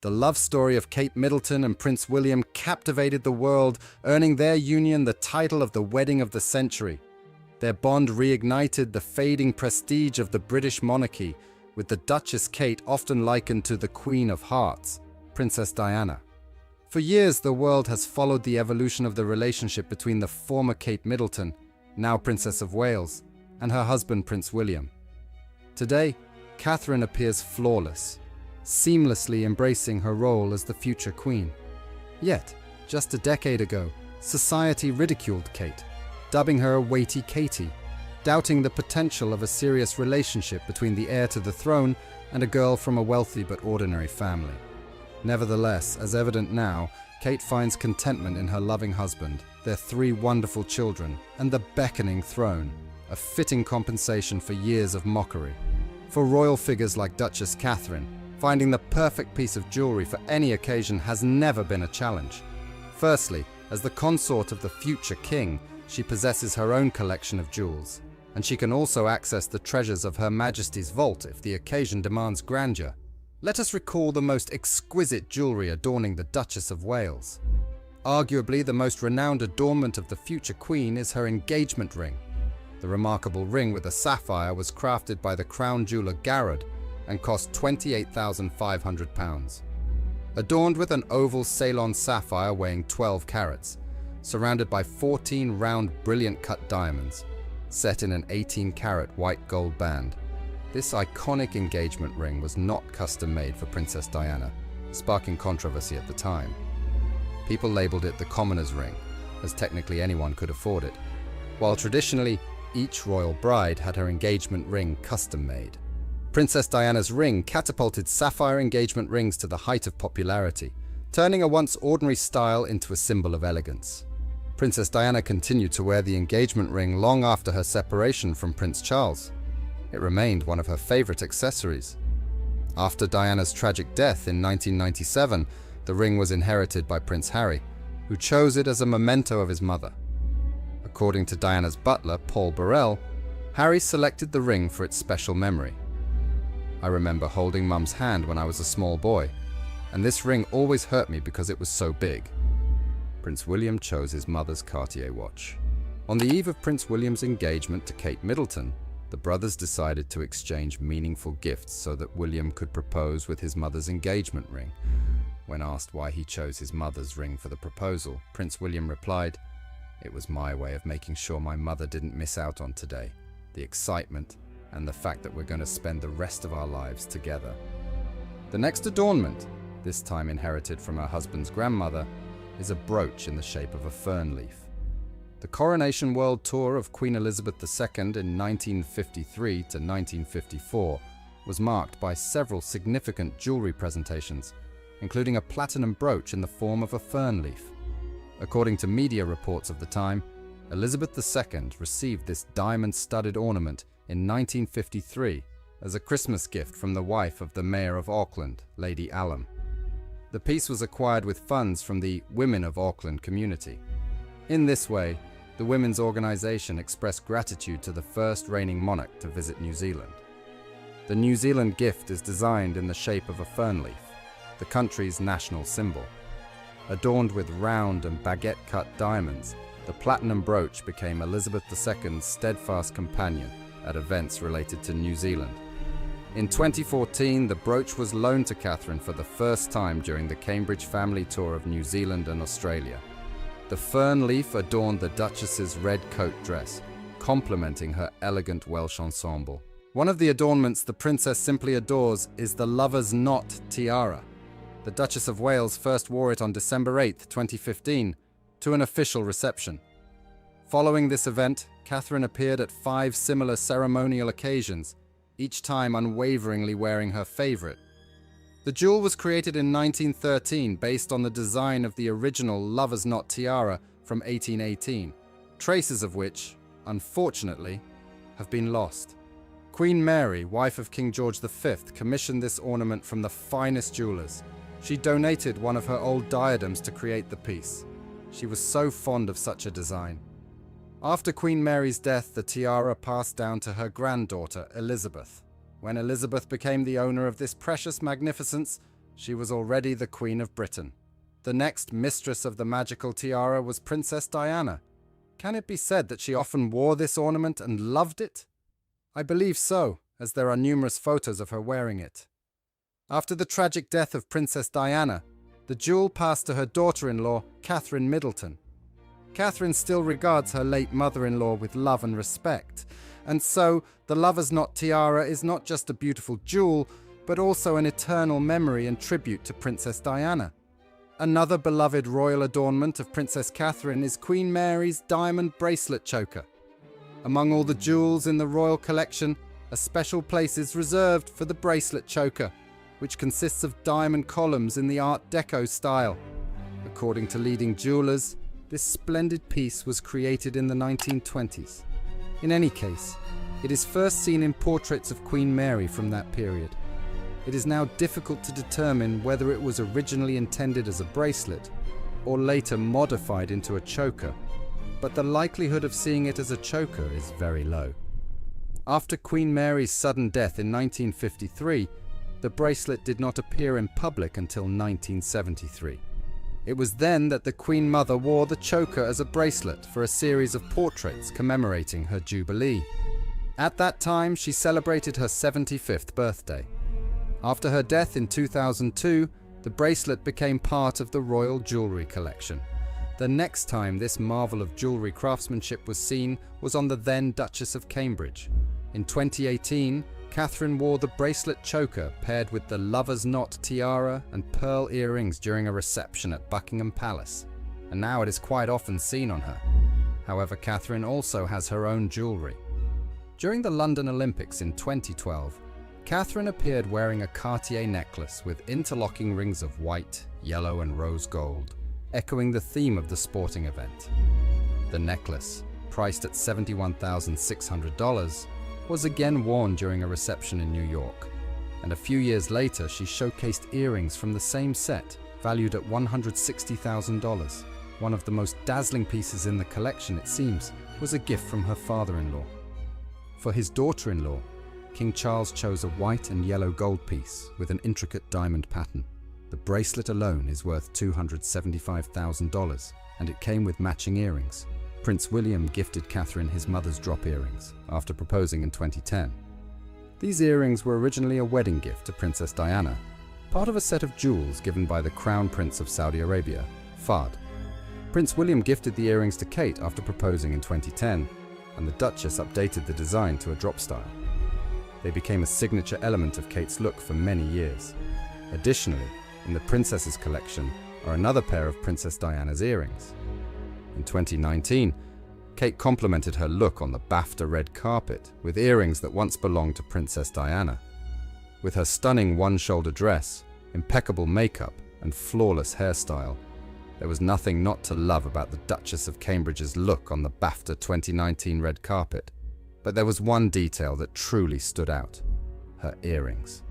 The love story of Kate Middleton and Prince William captivated the world, earning their union the title of the wedding of the century. Their bond reignited the fading prestige of the British monarchy, with the Duchess Kate often likened to the Queen of Hearts, Princess Diana. For years, the world has followed the evolution of the relationship between the former Kate Middleton, now Princess of Wales, and her husband Prince William. Today, Catherine appears flawless, seamlessly embracing her role as the future queen. Yet, just a decade ago, society ridiculed Kate, dubbing her a weighty Katie, doubting the potential of a serious relationship between the heir to the throne and a girl from a wealthy but ordinary family. Nevertheless, as evident now, Kate finds contentment in her loving husband, their 3 wonderful children, and the beckoning throne, a fitting compensation for years of mockery. For royal figures like Duchess Catherine, finding the perfect piece of jewellery for any occasion has never been a challenge. Firstly, as the consort of the future king, she possesses her own collection of jewels, and she can also access the treasures of Her Majesty's vault if the occasion demands grandeur. Let us recall the most exquisite jewellery adorning the Duchess of Wales. Arguably the most renowned adornment of the future queen is her engagement ring. The remarkable ring with a sapphire was crafted by the crown jeweller Garrod and cost £28,500. Adorned with an oval Ceylon sapphire weighing 12 carats, surrounded by 14 round brilliant cut diamonds, set in an 18-carat white gold band. This iconic engagement ring was not custom-made for Princess Diana, sparking controversy at the time. People labelled it the commoner's ring, as technically anyone could afford it, while traditionally, each royal bride had her engagement ring custom-made. Princess Diana's ring catapulted sapphire engagement rings to the height of popularity, turning a once ordinary style into a symbol of elegance. Princess Diana continued to wear the engagement ring long after her separation from Prince Charles. It remained one of her favorite accessories. After Diana's tragic death in 1997, the ring was inherited by Prince Harry, who chose it as a memento of his mother. According to Diana's butler, Paul Burrell, Harry selected the ring for its special memory. I remember holding Mum's hand when I was a small boy, and this ring always hurt me because it was so big. Prince William chose his mother's Cartier watch. On the eve of Prince William's engagement to Kate Middleton, the brothers decided to exchange meaningful gifts so that William could propose with his mother's engagement ring. When asked why he chose his mother's ring for the proposal, Prince William replied, "It was my way of making sure my mother didn't miss out on today, the excitement, and the fact that we're going to spend the rest of our lives together." The next adornment, this time inherited from her husband's grandmother, is a brooch in the shape of a fern leaf. The Coronation World Tour of Queen Elizabeth II in 1953 to 1954 was marked by several significant jewellery presentations, including a platinum brooch in the form of a fern leaf. According to media reports of the time, Elizabeth II received this diamond-studded ornament in 1953 as a Christmas gift from the wife of the Mayor of Auckland, Lady Allam. The piece was acquired with funds from the Women of Auckland community. In this way, the women's organisation expressed gratitude to the first reigning monarch to visit New Zealand. The New Zealand gift is designed in the shape of a fern leaf, the country's national symbol. Adorned with round and baguette-cut diamonds, the platinum brooch became Elizabeth II's steadfast companion at events related to New Zealand. In 2014, the brooch was loaned to Catherine for the first time during the Cambridge family tour of New Zealand and Australia. The fern leaf adorned the Duchess's red coat dress, complementing her elegant Welsh ensemble. One of the adornments the princess simply adores is the lover's knot tiara. The Duchess of Wales first wore it on December 8, 2015, to an official reception. Following this event, Catherine appeared at 5 similar ceremonial occasions, each time unwaveringly wearing her favourite. The jewel was created in 1913 based on the design of the original lover's knot tiara from 1818, traces of which, unfortunately, have been lost. Queen Mary, wife of King George V, commissioned this ornament from the finest jewellers. She donated one of her old diadems to create the piece. She was so fond of such a design. After Queen Mary's death, the tiara passed down to her granddaughter, Elizabeth. When Elizabeth became the owner of this precious magnificence, she was already the Queen of Britain. The next mistress of the magical tiara was Princess Diana. Can it be said that she often wore this ornament and loved it? I believe so, as there are numerous photos of her wearing it. After the tragic death of Princess Diana, the jewel passed to her daughter-in-law, Catherine Middleton. Catherine still regards her late mother-in-law with love and respect, and so the Lover's Knot tiara is not just a beautiful jewel, but also an eternal memory and tribute to Princess Diana. Another beloved royal adornment of Princess Catherine is Queen Mary's diamond bracelet choker. Among all the jewels in the royal collection, a special place is reserved for the bracelet choker, which consists of diamond columns in the Art Deco style. According to leading jewelers, this splendid piece was created in the 1920s. In any case, it is first seen in portraits of Queen Mary from that period. It is now difficult to determine whether it was originally intended as a bracelet or later modified into a choker, but the likelihood of seeing it as a choker is very low. After Queen Mary's sudden death in 1953, the bracelet did not appear in public until 1973. It was then that the Queen Mother wore the choker as a bracelet for a series of portraits commemorating her jubilee. At that time, she celebrated her 75th birthday. After her death in 2002, the bracelet became part of the royal jewellery collection. The next time this marvel of jewellery craftsmanship was seen was on the then Duchess of Cambridge. In 2018, Catherine wore the bracelet choker paired with the Lover's Knot tiara and pearl earrings during a reception at Buckingham Palace, and now it is quite often seen on her. However, Catherine also has her own jewellery. During the London Olympics in 2012, Catherine appeared wearing a Cartier necklace with interlocking rings of white, yellow and rose gold, echoing the theme of the sporting event. The necklace, priced at $71,600, was again worn during a reception in New York, and a few years later she showcased earrings from the same set, valued at $160,000. One of the most dazzling pieces in the collection, it seems, was a gift from her father-in-law. For his daughter-in-law, King Charles chose a white and yellow gold piece with an intricate diamond pattern. The bracelet alone is worth $275,000, and it came with matching earrings. Prince William gifted Catherine his mother's drop earrings after proposing in 2010. These earrings were originally a wedding gift to Princess Diana, part of a set of jewels given by the Crown Prince of Saudi Arabia, Fahd. Prince William gifted the earrings to Kate after proposing in 2010, and the Duchess updated the design to a drop style. They became a signature element of Kate's look for many years. Additionally, in the Princess's collection are another pair of Princess Diana's earrings. In 2019, Kate complemented her look on the BAFTA red carpet with earrings that once belonged to Princess Diana. With her stunning one-shoulder dress, impeccable makeup, and flawless hairstyle, there was nothing not to love about the Duchess of Cambridge's look on the BAFTA 2019 red carpet. But there was one detail that truly stood out: her earrings.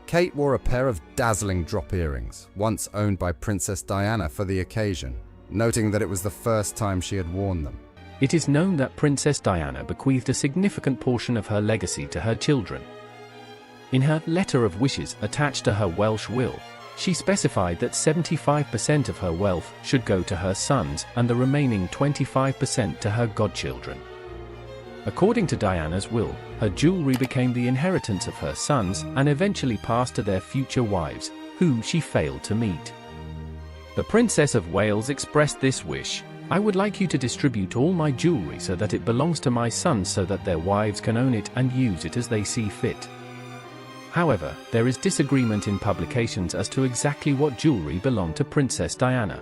Kate wore a pair of dazzling drop earrings, once owned by Princess Diana for the occasion, noting that it was the first time she had worn them. It is known that Princess Diana bequeathed a significant portion of her legacy to her children. In her letter of wishes attached to her Welsh will, she specified that 75% of her wealth should go to her sons and the remaining 25% to her godchildren. According to Diana's will, her jewellery became the inheritance of her sons and eventually passed to their future wives, whom she failed to meet. The Princess of Wales expressed this wish: "I would like you to distribute all my jewellery so that it belongs to my sons so that their wives can own it and use it as they see fit." However, there is disagreement in publications as to exactly what jewellery belonged to Princess Diana.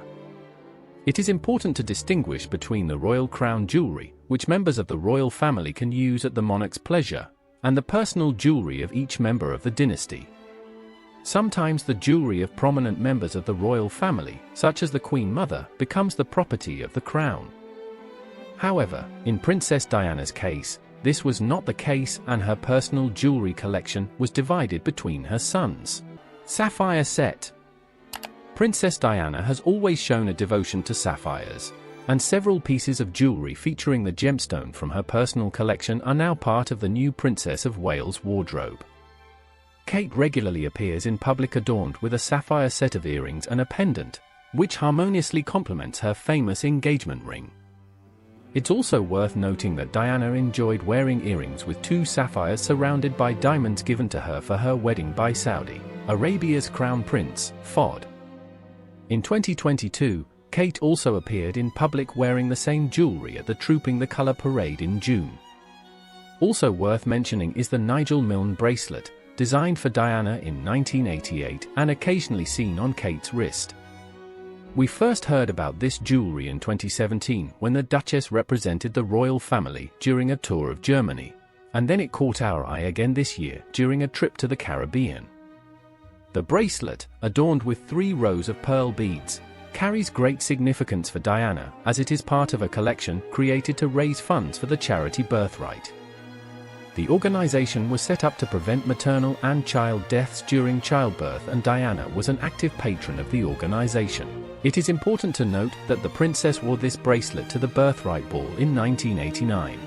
It is important to distinguish between the royal crown jewellery, which members of the royal family can use at the monarch's pleasure, and the personal jewellery of each member of the dynasty. Sometimes the jewellery of prominent members of the royal family, such as the Queen Mother, becomes the property of the crown. However, in Princess Diana's case, this was not the case, and her personal jewellery collection was divided between her sons. Sapphire set. Princess Diana has always shown a devotion to sapphires, and several pieces of jewellery featuring the gemstone from her personal collection are now part of the new Princess of Wales wardrobe. Kate regularly appears in public adorned with a sapphire set of earrings and a pendant, which harmoniously complements her famous engagement ring. It's also worth noting that Diana enjoyed wearing earrings with 2 sapphires surrounded by diamonds given to her for her wedding by Saudi Arabia's Crown Prince, Fahd. In 2022, Kate also appeared in public wearing the same jewelry at the Trooping the Colour parade in June. Also worth mentioning is the Nigel Milne bracelet, designed for Diana in 1988 and occasionally seen on Kate's wrist. We first heard about this jewelry in 2017 when the Duchess represented the royal family during a tour of Germany, and then it caught our eye again this year during a trip to the Caribbean. The bracelet, adorned with 3 rows of pearl beads, carries great significance for Diana as it is part of a collection created to raise funds for the charity Birthright. The organization was set up to prevent maternal and child deaths during childbirth, and Diana was an active patron of the organization. It is important to note that the princess wore this bracelet to the Birthright Ball in 1989.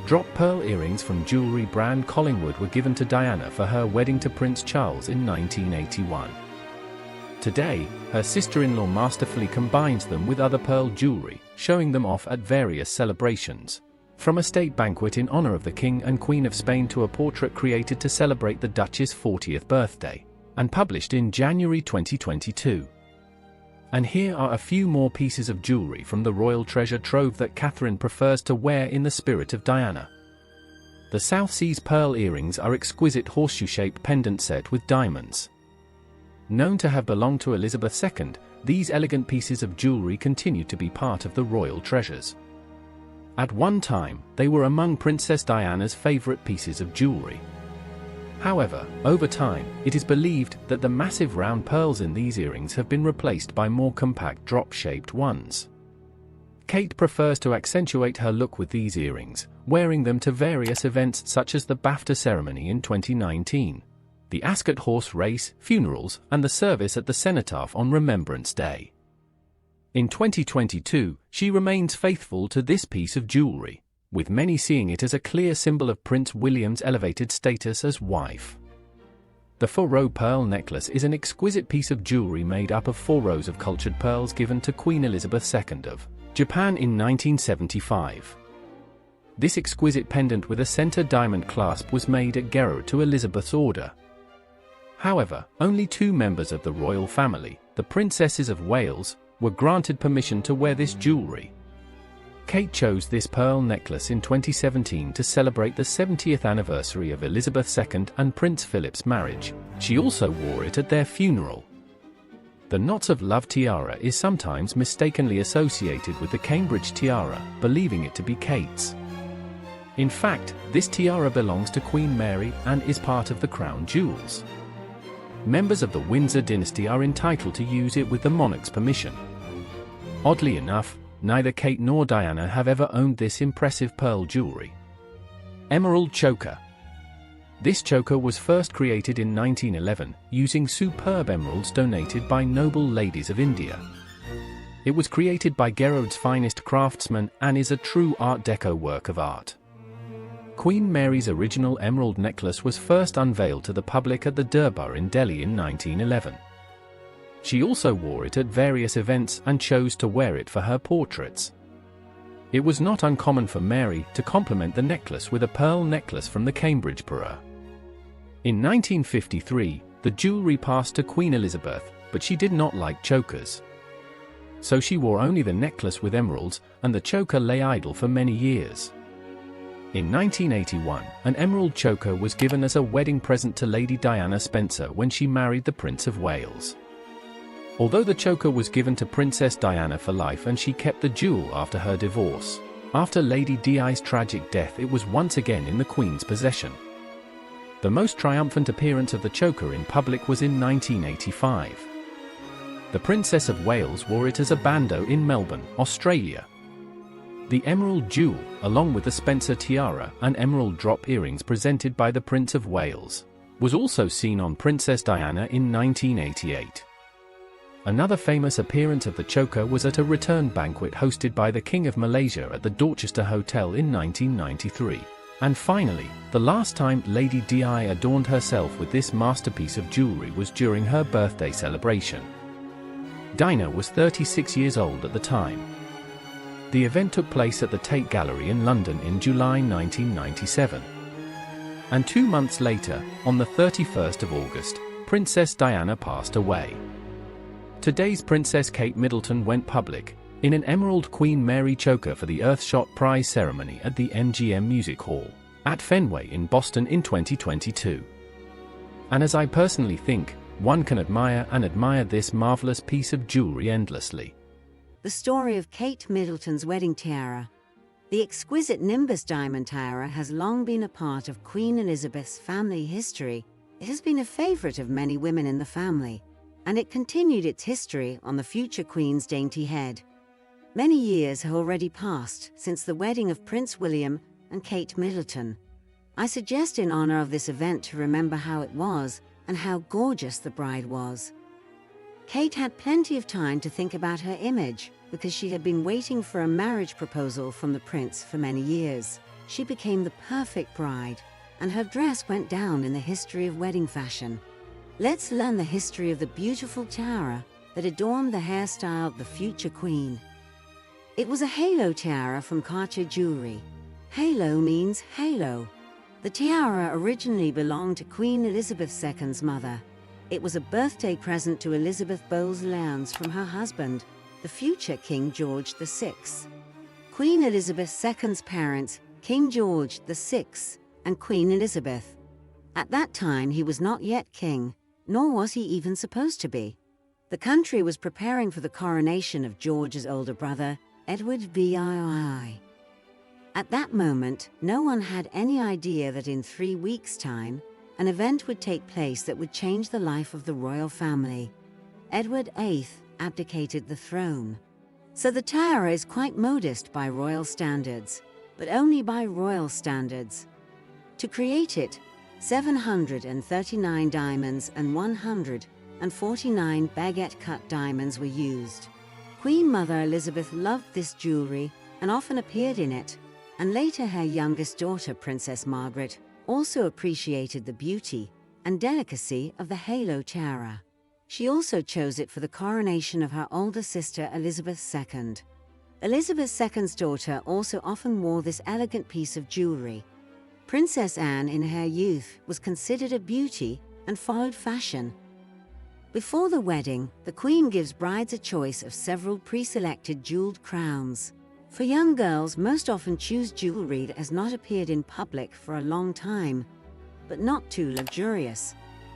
Drop pearl earrings from jewelry brand Collingwood were given to Diana for her wedding to Prince Charles in 1981. Today, her sister-in-law masterfully combines them with other pearl jewelry, showing them off at various celebrations. From a state banquet in honor of the King and Queen of Spain to a portrait created to celebrate the Duchess' 40th birthday, and published in January 2022. And here are a few more pieces of jewelry from the royal treasure trove that Catherine prefers to wear in the spirit of Diana. The South Seas pearl earrings are exquisite horseshoe-shaped pendant set with diamonds. Known to have belonged to Elizabeth II, these elegant pieces of jewelry continue to be part of the royal treasures. At one time, they were among Princess Diana's favorite pieces of jewelry. However, over time, it is believed that the massive round pearls in these earrings have been replaced by more compact drop-shaped ones. Kate prefers to accentuate her look with these earrings, wearing them to various events such as the BAFTA ceremony in 2019, the Ascot horse race, funerals, and the service at the Cenotaph on Remembrance Day. In 2022, she remains faithful to this piece of jewelry, with many seeing it as a clear symbol of Prince William's elevated status as wife. The 4-row pearl necklace is an exquisite piece of jewelry made up of 4 rows of cultured pearls given to Queen Elizabeth II of Japan in 1975. This exquisite pendant with a center diamond clasp was made at Gerard to Elizabeth's order. However, only 2 members of the royal family, the Princesses of Wales, were granted permission to wear this jewelry. Kate chose this pearl necklace in 2017 to celebrate the 70th anniversary of Elizabeth II and Prince Philip's marriage. She also wore it at their funeral. The Knots of Love tiara is sometimes mistakenly associated with the Cambridge tiara, believing it to be Kate's. In fact, this tiara belongs to Queen Mary and is part of the crown jewels. Members of the Windsor dynasty are entitled to use it with the monarch's permission. Oddly enough, neither Kate nor Diana have ever owned this impressive pearl jewelry. Emerald choker. This choker was first created in 1911 using superb emeralds donated by noble ladies of India. It was created by Gerard's finest craftsmen and is a true Art Deco work of art. Queen Mary's original emerald necklace was first unveiled to the public at the Durbar in Delhi in 1911. She also wore it at various events and chose to wear it for her portraits. It was not uncommon for Mary to complement the necklace with a pearl necklace from the Cambridge Pearl. In 1953, the jewelry passed to Queen Elizabeth, but she did not like chokers. So she wore only the necklace with emeralds, and the choker lay idle for many years. In 1981, an emerald choker was given as a wedding present to Lady Diana Spencer when she married the Prince of Wales. Although the choker was given to Princess Diana for life and she kept the jewel after her divorce, after Lady Di's tragic death it was once again in the Queen's possession. The most triumphant appearance of the choker in public was in 1985. The Princess of Wales wore it as a bandeau in Melbourne, Australia. The emerald jewel, along with the Spencer tiara and emerald drop earrings presented by the Prince of Wales, was also seen on Princess Diana in 1988. Another famous appearance of the choker was at a return banquet hosted by the King of Malaysia at the Dorchester Hotel in 1993. And finally, the last time Lady Di adorned herself with this masterpiece of jewelry was during her birthday celebration. Dinah was 36 years old at the time. The event took place at the Tate Gallery in London in July 1997. And 2 months later, on the 31st of August, Princess Diana passed away. Today's Princess Kate Middleton went public in an Emerald Queen Mary choker for the Earthshot Prize ceremony at the MGM Music Hall at Fenway in Boston in 2022. And as I personally think, one can admire this marvelous piece of jewelry endlessly. The story of Kate Middleton's wedding tiara. The exquisite Nimbus diamond tiara has long been a part of Queen Elizabeth's family history. It has been a favorite of many women in the family, and it continued its history on the future Queen's dainty head. Many years have already passed since the wedding of Prince William and Kate Middleton. I suggest in honor of this event to remember how it was and how gorgeous the bride was. Kate had plenty of time to think about her image because she had been waiting for a marriage proposal from the prince for many years. She became the perfect bride, and her dress went down in the history of wedding fashion. Let's learn the history of the beautiful tiara that adorned the hairstyle of the future queen. It was a halo tiara from Cartier Jewellery. Halo means halo. The tiara originally belonged to Queen Elizabeth II's mother. It was a birthday present to Elizabeth Bowes-Lyons from her husband, the future King George VI. Queen Elizabeth II's parents, King George VI and Queen Elizabeth. At that time he was not yet king, nor was he even supposed to be. The country was preparing for the coronation of George's older brother, Edward VII. At that moment, no one had any idea that in 3 weeks' time, an event would take place that would change the life of the royal family. Edward VIII abdicated the throne. So the tiara is quite modest by royal standards, but only by royal standards. To create it, 739 diamonds and 149 baguette-cut diamonds were used. Queen Mother Elizabeth loved this jewelry and often appeared in it, and later her youngest daughter, Princess Margaret, also appreciated the beauty and delicacy of the halo tiara. She also chose it for the coronation of her older sister, Elizabeth II. Elizabeth II's daughter also often wore this elegant piece of jewelry. Princess Anne in her youth was considered a beauty and followed fashion. Before the wedding, the Queen gives brides a choice of several pre-selected jeweled crowns. For young girls, most often choose jewelry that has not appeared in public for a long time, but not too luxurious.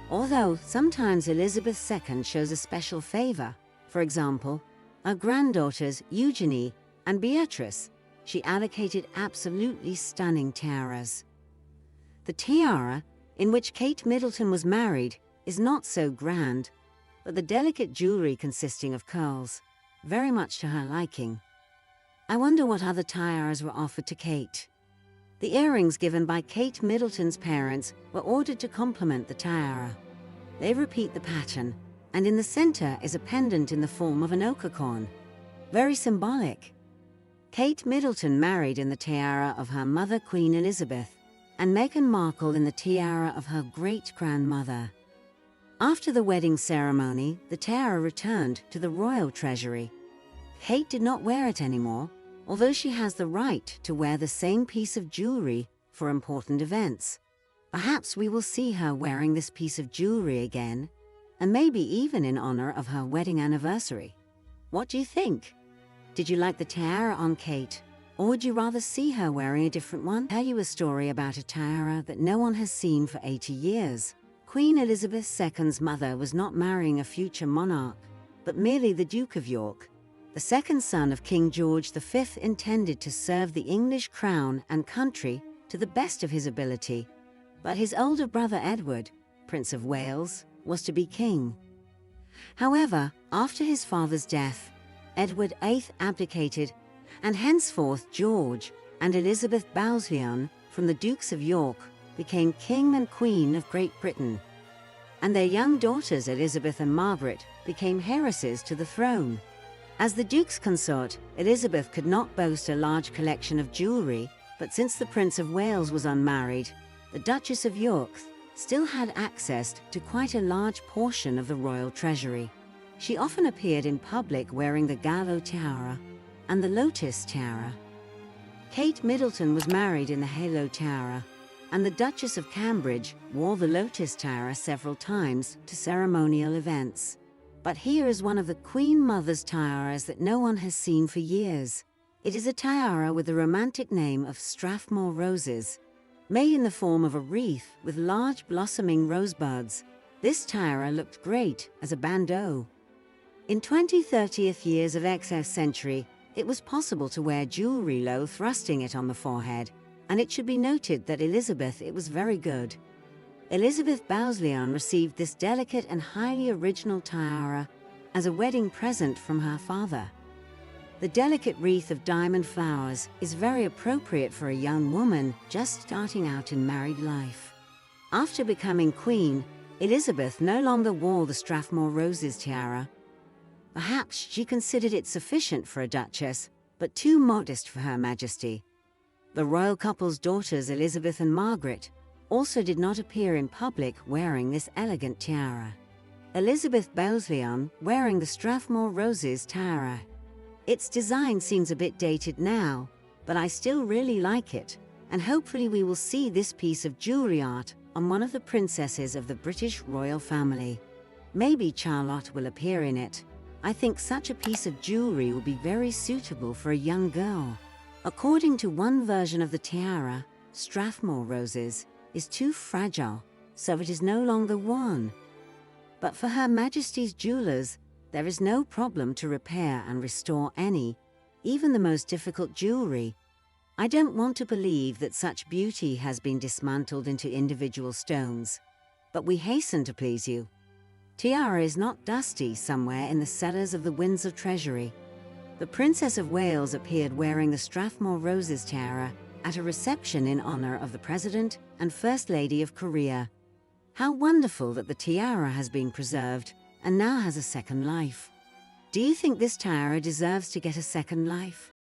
Although sometimes Elizabeth II shows a special favor. For example, her granddaughters Eugenie and Beatrice, she allocated absolutely stunning tiaras. The tiara, in which Kate Middleton was married, is not so grand, but the delicate jewelry consisting of curls, very much to her liking. I wonder what other tiaras were offered to Kate. The earrings given by Kate Middleton's parents were ordered to complement the tiara. They repeat the pattern, and in the center is a pendant in the form of an ochre-corn. Very symbolic. Kate Middleton married in the tiara of her mother, Queen Elizabeth, and Meghan Markle in the tiara of her great-grandmother. After the wedding ceremony, the tiara returned to the royal treasury. Kate did not wear it anymore, although she has the right to wear the same piece of jewelry for important events. Perhaps we will see her wearing this piece of jewelry again, and maybe even in honor of her wedding anniversary. What do you think? Did you like the tiara on Kate, or would you rather see her wearing a different one? I'll tell you a story about a tiara that no one has seen for 80 years. Queen Elizabeth II's mother was not marrying a future monarch, but merely the Duke of York. The second son of King George V intended to serve the English crown and country to the best of his ability, but his older brother Edward, Prince of Wales, was to be king. However, after his father's death, Edward VIII abdicated, and henceforth George and Elizabeth Bowes-Lyon from the Dukes of York became King and Queen of Great Britain, and their young daughters Elizabeth and Margaret became heiresses to the throne. As the Duke's consort, Elizabeth could not boast a large collection of jewelry, but But since the Prince of Wales was unmarried, the Duchess of York still had access to quite a large portion of the royal treasury. She often appeared in public wearing the Gallo tiara and the Lotus tiara. Kate Middleton was married in the Halo tiara, and the Duchess of Cambridge wore the Lotus tiara several times to ceremonial events. But here is one of the Queen Mother's tiaras that no one has seen for years. It is a tiara with the romantic name of Strathmore roses, made in the form of a wreath with large blossoming rosebuds. This tiara looked great as a bandeau. In 20-30th years of excess century, it was possible to wear jewelry low thrusting it on the forehead, and it should be noted that Elizabeth it was very good. Elizabeth Bowes-Lyon received this delicate and highly original tiara as a wedding present from her father. The delicate wreath of diamond flowers is very appropriate for a young woman just starting out in married life. After becoming queen, Elizabeth no longer wore the Strathmore roses tiara. Perhaps she considered it sufficient for a duchess, but too modest for Her Majesty. The royal couple's daughters Elizabeth and Margaret also did not appear in public wearing this elegant tiara. Elizabeth Bowes-Lyon wearing the Strathmore roses tiara. Its design seems a bit dated now, but I still really like it, and hopefully we will see this piece of jewelry art on one of the princesses of the British royal family. Maybe Charlotte will appear in it. I think such a piece of jewelry will be very suitable for a young girl. According to one version of the tiara, Strathmore roses is too fragile, so it is no longer worn. But for Her Majesty's jewelers, there is no problem to repair and restore any, even the most difficult jewelry. I don't want to believe that such beauty has been dismantled into individual stones, but we hasten to please you. Tiara is not dusty somewhere in the cellars of the Windsor Treasury. The Princess of Wales appeared wearing the Strathmore roses tiara at a reception in honor of the President and First Lady of Korea. How wonderful that the tiara has been preserved and now has a second life. Do you think this tiara deserves to get a second life?